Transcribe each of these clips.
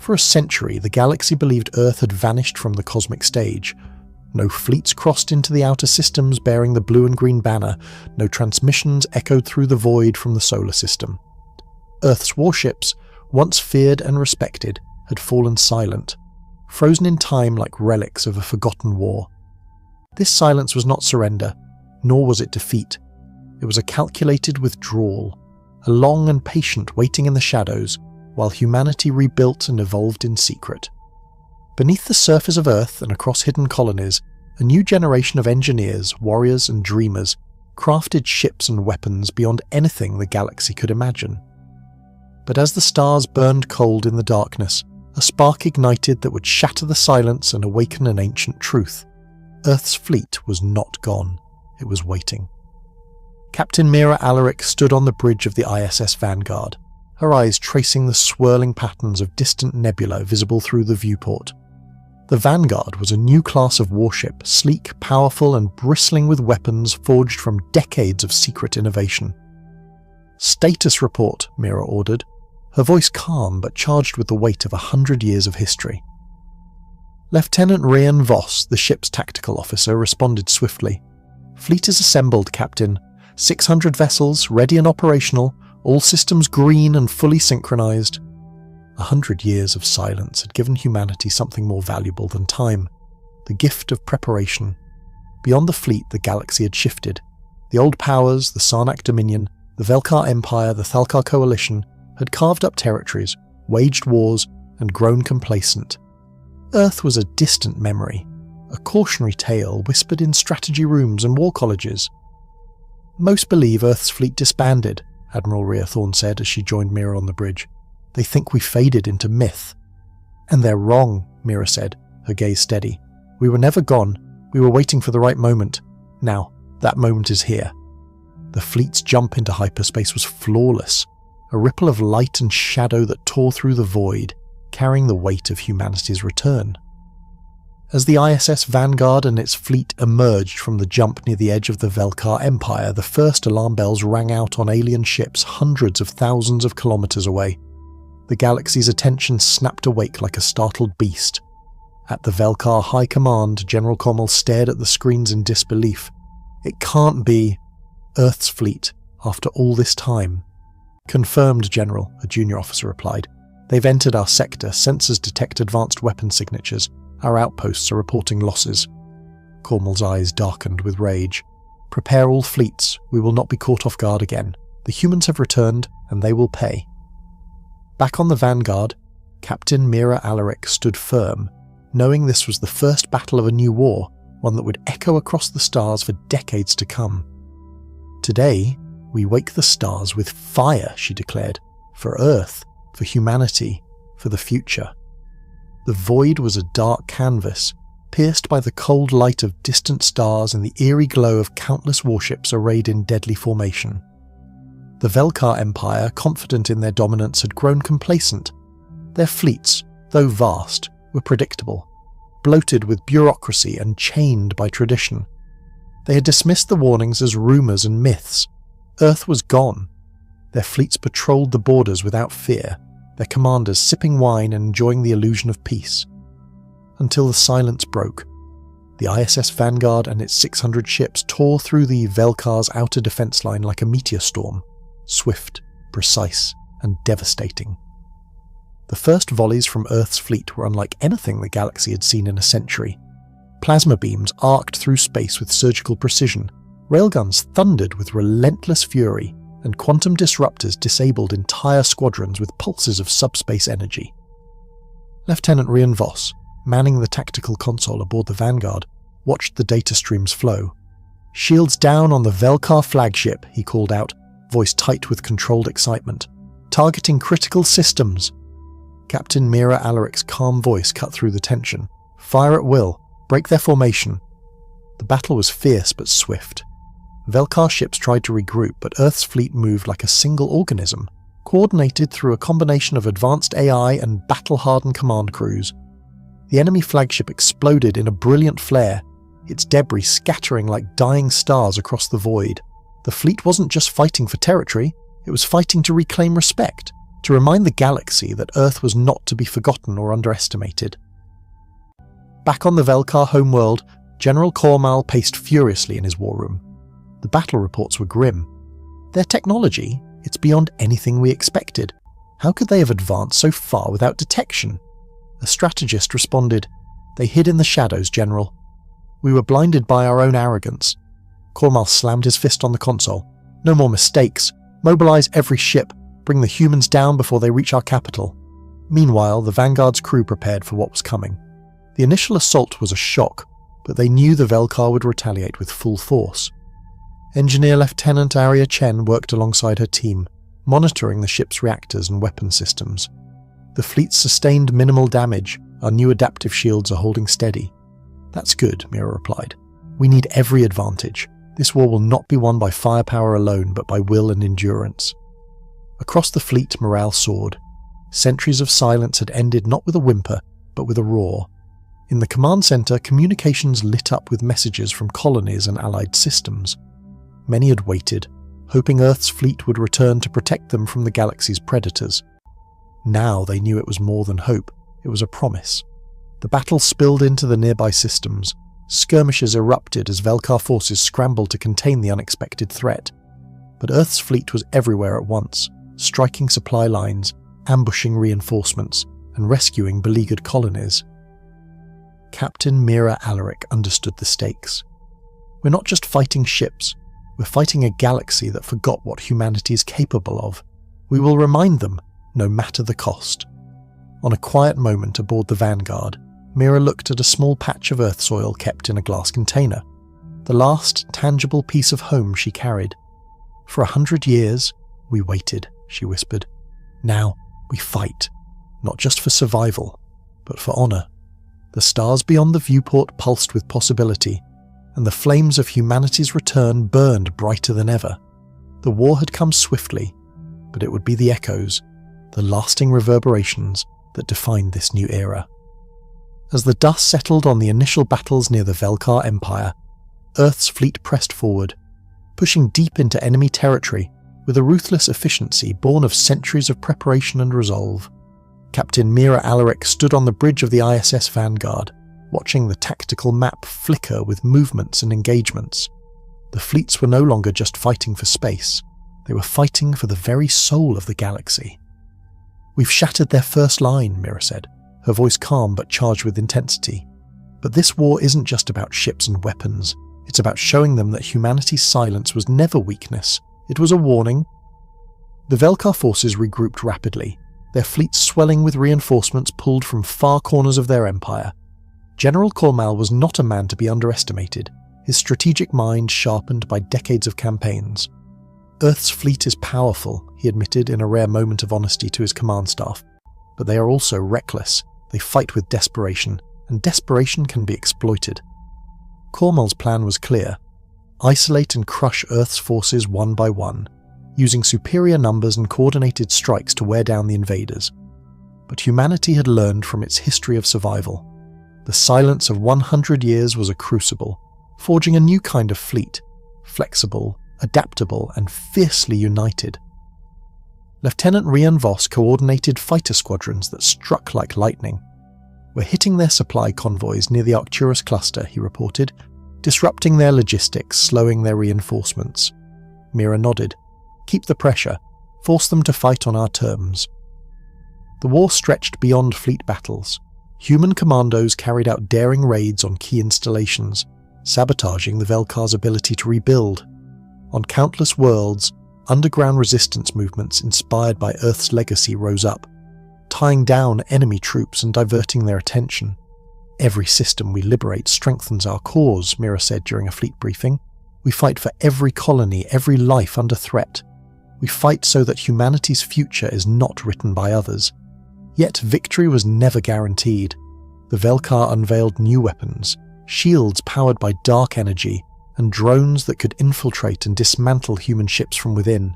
For a century, the galaxy believed Earth had vanished from the cosmic stage. No fleets crossed into the outer systems bearing the blue and green banner, no transmissions echoed through the void from the solar system. Earth's warships, once feared and respected, had fallen silent, frozen in time like relics of a forgotten war. This silence was not surrender, nor was it defeat. It was a calculated withdrawal, a long and patient waiting in the shadows, while humanity rebuilt and evolved in secret. Beneath the surface of Earth and across hidden colonies, a new generation of engineers, warriors and dreamers crafted ships and weapons beyond anything the galaxy could imagine. But as the stars burned cold in the darkness, a spark ignited that would shatter the silence and awaken an ancient truth. Earth's fleet was not gone. It was waiting. Captain Mira Alaric stood on the bridge of the ISS Vanguard, her eyes tracing the swirling patterns of distant nebula visible through the viewport. The Vanguard was a new class of warship, sleek, powerful, and bristling with weapons forged from decades of secret innovation. "Status report," Mira ordered, her voice calm but charged with the weight of 100 years of history. Lieutenant Rian Voss, the ship's tactical officer, responded swiftly. "Fleet is assembled, Captain. 600 vessels, ready and operational, all systems green and fully synchronized." 100 years of silence had given humanity something more valuable than time, the gift of preparation. Beyond the fleet, the galaxy had shifted. The old powers, the Sarnak Dominion, the Velkar Empire, the Thalkar Coalition, had carved up territories, waged wars, and grown complacent. Earth was a distant memory, a cautionary tale whispered in strategy rooms and war colleges. "Most believe Earth's fleet disbanded," Admiral Rheathorn said as she joined Mira on the bridge. "They think we faded into myth." "And they're wrong," Mira said, her gaze steady. "We were never gone. We were waiting for the right moment. Now, that moment is here." The fleet's jump into hyperspace was flawless, a ripple of light and shadow that tore through the void, carrying the weight of humanity's return. As the ISS Vanguard and its fleet emerged from the jump near the edge of the Velkar Empire, the first alarm bells rang out on alien ships hundreds of thousands of kilometers away. The galaxy's attention snapped awake like a startled beast. At the Velkar High Command, General Kommel stared at the screens in disbelief. "It can't be Earth's fleet, after all this time." "Confirmed, General," a junior officer replied. "They've entered our sector. Sensors detect advanced weapon signatures. Our outposts are reporting losses." Kormel's eyes darkened with rage. "Prepare all fleets. We will not be caught off guard again. The humans have returned, and they will pay." Back on the Vanguard, Captain Mira Alaric stood firm, knowing this was the first battle of a new war, one that would echo across the stars for decades to come. "Today, we wake the stars with fire," she declared, "for Earth, for humanity, for the future." The void was a dark canvas, pierced by the cold light of distant stars and the eerie glow of countless warships arrayed in deadly formation. The Velkar Empire, confident in their dominance, had grown complacent. Their fleets, though vast, were predictable, bloated with bureaucracy and chained by tradition. They had dismissed the warnings as rumours and myths. Earth was gone. Their fleets patrolled the borders without fear, their commanders sipping wine and enjoying the illusion of peace. Until the silence broke. The ISS Vanguard and its 600 ships tore through the Velkar's outer defence line like a meteor storm, swift, precise, and devastating. The first volleys from Earth's fleet were unlike anything the galaxy had seen in a century. Plasma beams arced through space with surgical precision, railguns thundered with relentless fury, and quantum disruptors disabled entire squadrons with pulses of subspace energy. Lieutenant Rian Voss, manning the tactical console aboard the Vanguard, watched the data streams flow. "Shields down on the Velkar flagship," he called out, voice tight with controlled excitement. "Targeting critical systems." Captain Mira Alaric's calm voice cut through the tension. "Fire at will. Break their formation." The battle was fierce but swift. Velkar ships tried to regroup, but Earth's fleet moved like a single organism, coordinated through a combination of advanced AI and battle-hardened command crews. The enemy flagship exploded in a brilliant flare, its debris scattering like dying stars across the void. The fleet wasn't just fighting for territory, it was fighting to reclaim respect, to remind the galaxy that Earth was not to be forgotten or underestimated. Back on the Velkar homeworld, General Kormal paced furiously in his war room. The battle reports were grim. Their technology, it's beyond anything we expected. How could they have advanced so far without detection? A strategist responded, "They hid in the shadows, General. We were blinded by our own arrogance." Kormal slammed his fist on the console. "No more mistakes. Mobilize every ship. Bring the humans down before they reach our capital." Meanwhile, the Vanguard's crew prepared for what was coming. The initial assault was a shock, but they knew the Velkar would retaliate with full force. Engineer Lieutenant Arya Chen worked alongside her team, monitoring the ship's reactors and weapon systems. The fleet sustained minimal damage. Our new adaptive shields are holding steady. "That's good," Mira replied. "We need every advantage. This war will not be won by firepower alone, but by will and endurance." Across the fleet, morale soared. Centuries of silence had ended not with a whimper, but with a roar. In the command center, communications lit up with messages from colonies and allied systems. Many had waited, hoping Earth's fleet would return to protect them from the galaxy's predators. Now they knew it was more than hope, it was a promise. The battle spilled into the nearby systems. Skirmishes erupted as Velkar forces scrambled to contain the unexpected threat. But Earth's fleet was everywhere at once, striking supply lines, ambushing reinforcements, and rescuing beleaguered colonies. Captain Mira Alaric understood the stakes. "We're not just fighting ships, we're fighting a galaxy that forgot what humanity is capable of. We will remind them, no matter the cost." On a quiet moment aboard the Vanguard, Mira looked at a small patch of Earth soil kept in a glass container, the last tangible piece of home she carried. "For 100 years, we waited," she whispered. "Now, we fight, not just for survival, but for honor." The stars beyond the viewport pulsed with possibility, and the flames of humanity's return burned brighter than ever. The war had come swiftly, but it would be the echoes, the lasting reverberations that defined this new era. As the dust settled on the initial battles near the Velkar Empire, Earth's fleet pressed forward, pushing deep into enemy territory with a ruthless efficiency born of centuries of preparation and resolve. Captain Mira Alaric stood on the bridge of the ISS Vanguard, watching the tactical map flicker with movements and engagements. The fleets were no longer just fighting for space, they were fighting for the very soul of the galaxy. "We've shattered their first line," Mira said, her voice calm but charged with intensity. "But this war isn't just about ships and weapons, it's about showing them that humanity's silence was never weakness, it was a warning." The Velkar forces regrouped rapidly, their fleets swelling with reinforcements pulled from far corners of their empire. General Kormal was not a man to be underestimated, his strategic mind sharpened by decades of campaigns. "Earth's fleet is powerful," he admitted in a rare moment of honesty to his command staff, "but they are also reckless. They fight with desperation, and desperation can be exploited." Kormal's plan was clear: isolate and crush Earth's forces one by one, using superior numbers and coordinated strikes to wear down the invaders. But humanity had learned from its history of survival. The silence of 100 years was a crucible, forging a new kind of fleet, flexible, adaptable, and fiercely united. Lieutenant Rian Voss coordinated fighter squadrons that struck like lightning. "We're hitting their supply convoys near the Arcturus cluster," he reported, disrupting their logistics, slowing their reinforcements. Mira nodded. "Keep the pressure. Force them to fight on our terms." The war stretched beyond fleet battles. Human commandos carried out daring raids on key installations, sabotaging the Velkar's ability to rebuild. On countless worlds, underground resistance movements inspired by Earth's legacy rose up, tying down enemy troops and diverting their attention. "Every system we liberate strengthens our cause," Mira said during a fleet briefing. "We fight for every colony, every life under threat. We fight so that humanity's future is not written by others." Yet victory was never guaranteed. The Velkar unveiled new weapons, shields powered by dark energy, and drones that could infiltrate and dismantle human ships from within.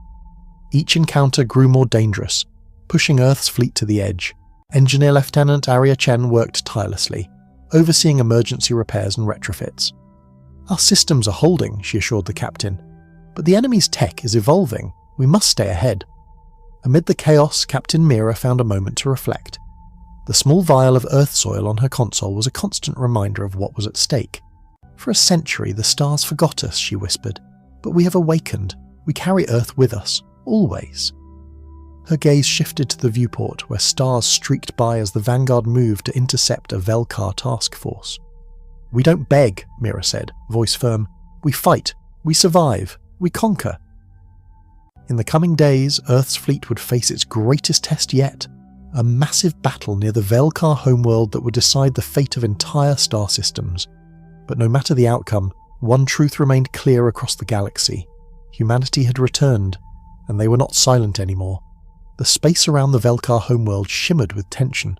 Each encounter grew more dangerous, pushing Earth's fleet to the edge. Engineer Lieutenant Arya Chen worked tirelessly, overseeing emergency repairs and retrofits. "Our systems are holding," she assured the captain, "but the enemy's tech is evolving. We must stay ahead." Amid the chaos, Captain Mira found a moment to reflect. The small vial of Earth soil on her console was a constant reminder of what was at stake. For a century, the stars forgot us, she whispered. But we have awakened. We carry Earth with us, always. Her gaze shifted to the viewport, where stars streaked by as the Vanguard moved to intercept a Velkar task force. We don't beg, Mira said, voice firm. We fight. We survive. We conquer. In the coming days, Earth's fleet would face its greatest test yet, a massive battle near the Velkar homeworld that would decide the fate of entire star systems. But no matter the outcome, one truth remained clear across the galaxy. Humanity had returned, and they were not silent anymore. The space around the Velkar homeworld shimmered with tension.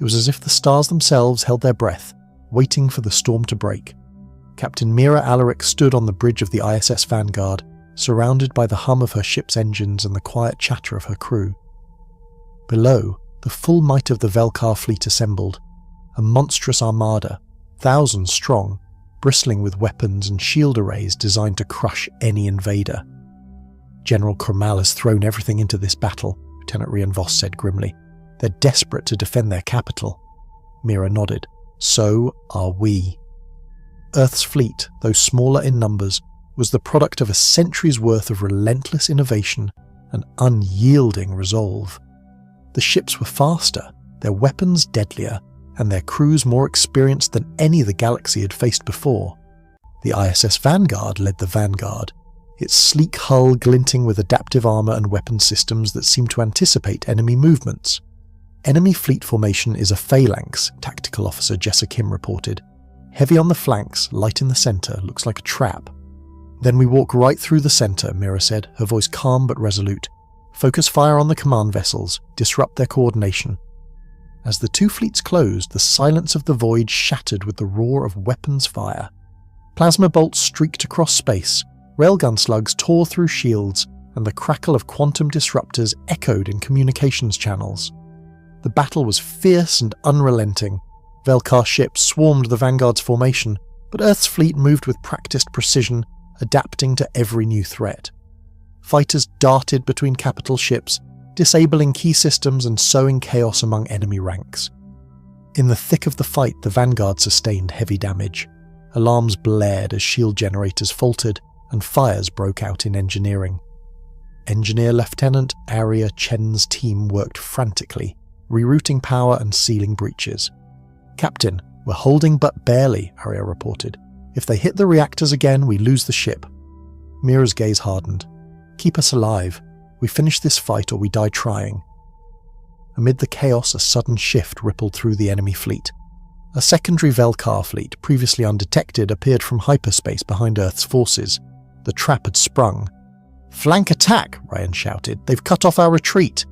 It was as if the stars themselves held their breath, waiting for the storm to break. Captain Mira Alaric stood on the bridge of the ISS Vanguard, surrounded by the hum of her ship's engines and the quiet chatter of her crew. Below, the full might of the Velkar fleet assembled, a monstrous armada, thousands strong, bristling with weapons and shield arrays designed to crush any invader. General Kramal has thrown everything into this battle, Lieutenant Rian Voss said grimly. They're desperate to defend their capital. Mira nodded. So are we. Earth's fleet, though smaller in numbers, was the product of a century's worth of relentless innovation and unyielding resolve. The ships were faster, their weapons deadlier, and their crews more experienced than any the galaxy had faced before. The ISS Vanguard led the vanguard, its sleek hull glinting with adaptive armour and weapon systems that seemed to anticipate enemy movements. Enemy fleet formation is a phalanx, Tactical Officer Jessa Kim reported. Heavy on the flanks, light in the centre, looks like a trap. Then we walk right through the centre, Mira said, her voice calm but resolute. Focus fire on the command vessels, disrupt their coordination. As the two fleets closed, the silence of the void shattered with the roar of weapons fire. Plasma bolts streaked across space, railgun slugs tore through shields, and the crackle of quantum disruptors echoed in communications channels. The battle was fierce and unrelenting. Velkar ships swarmed the Vanguard's formation, but Earth's fleet moved with practiced precision, adapting to every new threat. Fighters darted between capital ships, disabling key systems and sowing chaos among enemy ranks. In the thick of the fight, the Vanguard sustained heavy damage. Alarms blared as shield generators faltered, and fires broke out in engineering. Engineer Lieutenant Arya Chen's team worked frantically, rerouting power and sealing breaches. Captain, we're holding but barely, Arya reported. If they hit the reactors again, we lose the ship. Mira's gaze hardened. Keep us alive. We finish this fight or we die trying. Amid the chaos, a sudden shift rippled through the enemy fleet. A secondary Velkar fleet, previously undetected, appeared from hyperspace behind Earth's forces. The trap had sprung. Flank attack, Ryan shouted. They've cut off our retreat.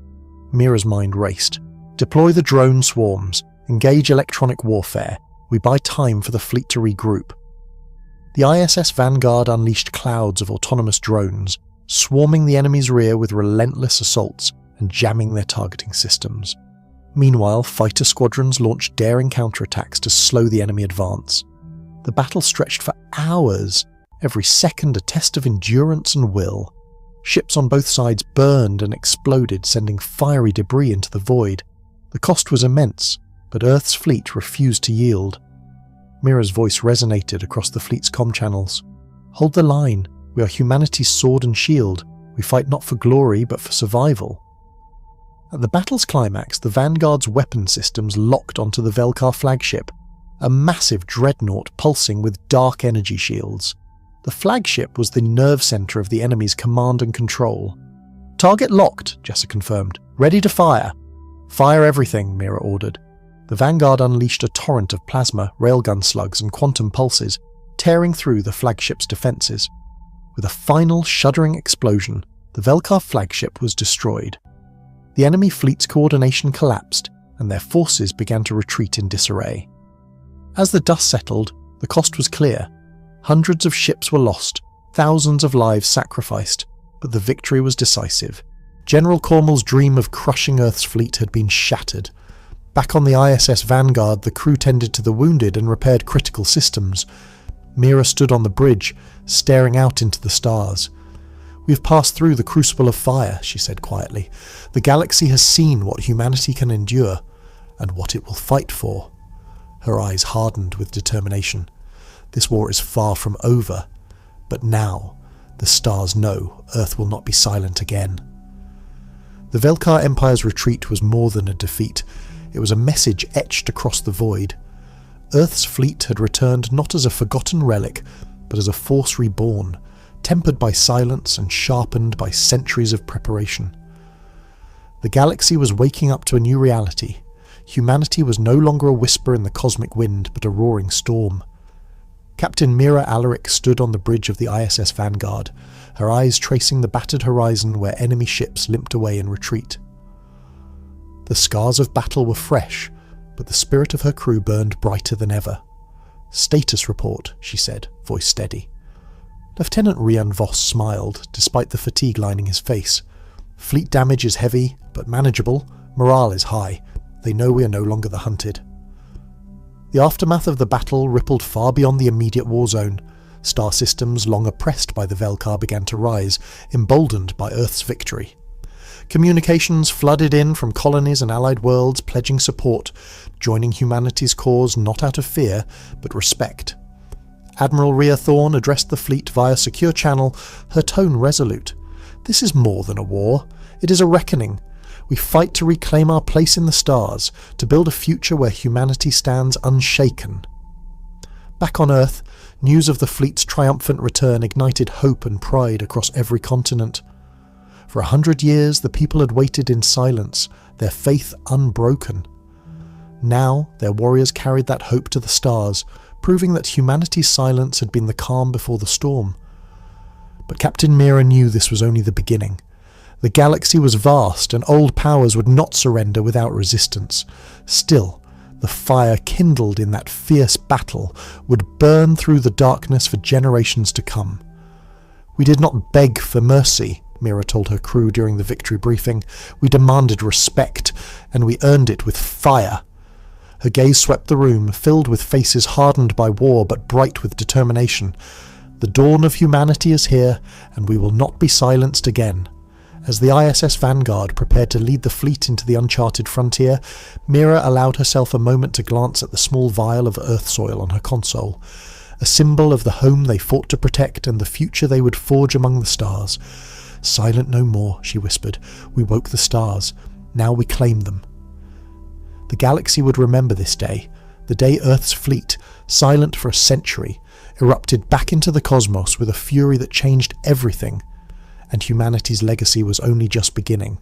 Mira's mind raced. Deploy the drone swarms. Engage electronic warfare. We buy time for the fleet to regroup. The ISS Vanguard unleashed clouds of autonomous drones, swarming the enemy's rear with relentless assaults and jamming their targeting systems. Meanwhile, fighter squadrons launched daring counterattacks to slow the enemy advance. The battle stretched for hours, every second a test of endurance and will. Ships on both sides burned and exploded, sending fiery debris into the void. The cost was immense, but Earth's fleet refused to yield. Mira's voice resonated across the fleet's comm channels. Hold the line. We are humanity's sword and shield. We fight not for glory, but for survival. At the battle's climax, the Vanguard's weapon systems locked onto the Velkar flagship, a massive dreadnought pulsing with dark energy shields. The flagship was the nerve center of the enemy's command and control. Target locked, Jessa confirmed. Ready to fire. Fire everything, Mira ordered. The Vanguard unleashed a torrent of plasma, railgun slugs and quantum pulses, tearing through the flagship's defences. With a final shuddering explosion, the Velkar flagship was destroyed. The enemy fleet's coordination collapsed, and their forces began to retreat in disarray. As the dust settled, the cost was clear. Hundreds of ships were lost, thousands of lives sacrificed, but the victory was decisive. General Cormel's dream of crushing Earth's fleet had been shattered. Back on the ISS Vanguard, the crew tended to the wounded and repaired critical systems. Mira stood on the bridge, staring out into the stars. "We've passed through the crucible of fire," she said quietly. "The galaxy has seen what humanity can endure, and what it will fight for." Her eyes hardened with determination. This war is far from over, but now the stars know Earth will not be silent again. The Velkar Empire's retreat was more than a defeat. It was a message etched across the void. Earth's fleet had returned not as a forgotten relic, but as a force reborn, tempered by silence and sharpened by centuries of preparation. The galaxy was waking up to a new reality. Humanity was no longer a whisper in the cosmic wind, but a roaring storm. Captain Mira Alaric stood on the bridge of the ISS Vanguard, her eyes tracing the battered horizon where enemy ships limped away in retreat. The scars of battle were fresh, but the spirit of her crew burned brighter than ever. "Status report," she said, voice steady. Lieutenant Rian Voss smiled, despite the fatigue lining his face. "Fleet damage is heavy, but manageable. Morale is high. They know we are no longer the hunted." The aftermath of the battle rippled far beyond the immediate war zone. Star systems long oppressed by the Velkar began to rise, emboldened by Earth's victory. Communications flooded in from colonies and allied worlds pledging support, joining humanity's cause not out of fear, but respect. Admiral Rhea Thorne addressed the fleet via secure channel, her tone resolute. "This is more than a war. It is a reckoning. We fight to reclaim our place in the stars, to build a future where humanity stands unshaken." Back on Earth, news of the fleet's triumphant return ignited hope and pride across every continent. For 100 years, the people had waited in silence, their faith unbroken. Now, their warriors carried that hope to the stars, proving that humanity's silence had been the calm before the storm. But Captain Mira knew this was only the beginning. The galaxy was vast, and old powers would not surrender without resistance. Still, the fire kindled in that fierce battle would burn through the darkness for generations to come. "We did not beg for mercy," Mira told her crew during the victory briefing. "We demanded respect, and we earned it with fire." Her gaze swept the room, filled with faces hardened by war but bright with determination. "The dawn of humanity is here, and we will not be silenced again." As the ISS Vanguard prepared to lead the fleet into the uncharted frontier, Mira allowed herself a moment to glance at the small vial of Earth soil on her console, a symbol of the home they fought to protect and the future they would forge among the stars. "Silent no more," she whispered. "We woke the stars. Now we claim them." The galaxy would remember this day, the day Earth's fleet, silent for a century, erupted back into the cosmos with a fury that changed everything. And humanity's legacy was only just beginning.